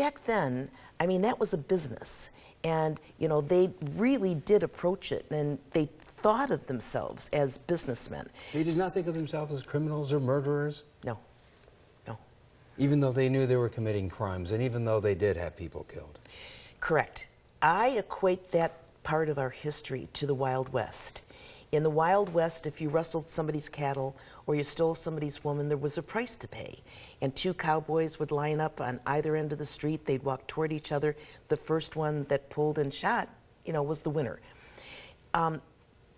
back then, I mean, that was a business. And, you know, they really did approach it, and they thought of themselves as businessmen. They did not think of themselves as criminals or murderers? No, no. Even though they knew they were committing crimes, and even though they did have people killed? Correct. I equate that part of our history to the Wild West. In the Wild West, if you rustled somebody's cattle or you stole somebody's woman, there was a price to pay. And two cowboys would line up on either end of the street. They'd walk toward each other. The first one that pulled and shot, you know, was the winner.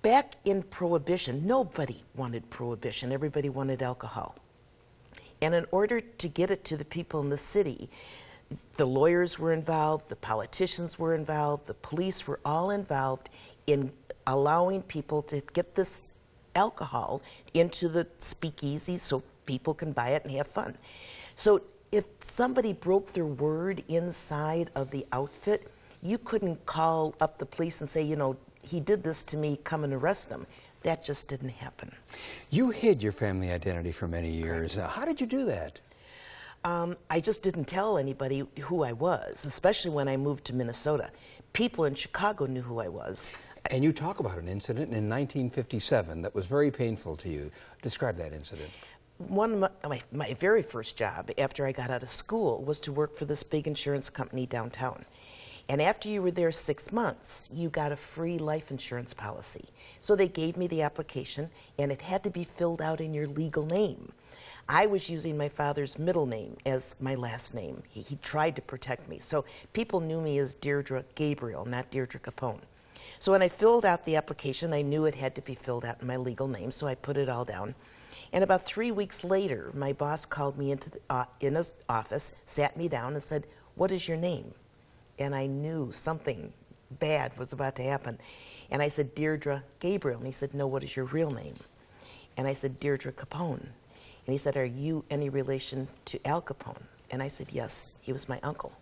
Back in Prohibition, nobody wanted Prohibition. Everybody wanted alcohol. And in order to get it to the people in the city, the lawyers were involved, the politicians were involved, the police were all involved in allowing people to get this alcohol into the speakeasies so people can buy it and have fun. So if somebody broke their word inside of the outfit, you couldn't call up the police and say, you know, he did this to me, come and arrest him. That just didn't happen. You hid your family identity for many years. How did you do that? I just didn't tell anybody who I was, especially when I moved to Minnesota. People in Chicago knew who I was. And you talk about an incident in 1957 that was very painful to you. Describe that incident. One of my very first job after I got out of school was to work for this big insurance company downtown. And after you were there 6 months, you got a free life insurance policy. So they gave me the application, and it had to be filled out in your legal name. I was using my father's middle name as my last name. He tried to protect me. So people knew me as Deirdre Gabriel, not Deirdre Capone. So when I filled out the application, I knew it had to be filled out in my legal name, so I put it all down. And about 3 weeks later, my boss called me into in his office, sat me down and said, "What is your name?" And I knew something bad was about to happen. And I said, "Deirdre Gabriel." And he said, "No, what is your real name?" And I said, "Deirdre Capone." And he said, "Are you any relation to Al Capone?" And I said, "Yes, he was my uncle."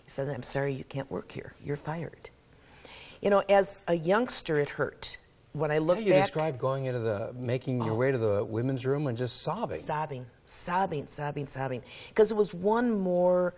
He said, "I'm sorry, you can't work here. You're fired." You know, as a youngster, it hurt. When I look back... You described going into making your way to the women's room and just sobbing. Sobbing. Because it was one more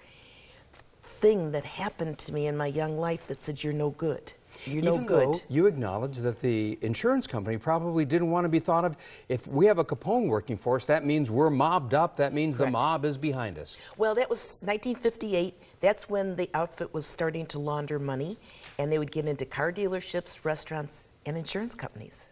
thing that happened to me in my young life that said, you're no good. You're no good. Even though you acknowledge that the insurance company probably didn't want to be thought of, if we have a Capone working for us, that means we're mobbed up, that means Correct. The mob is behind us. Well, that was 1958. That's when the outfit was starting to launder money, and they would get into car dealerships, restaurants, and insurance companies.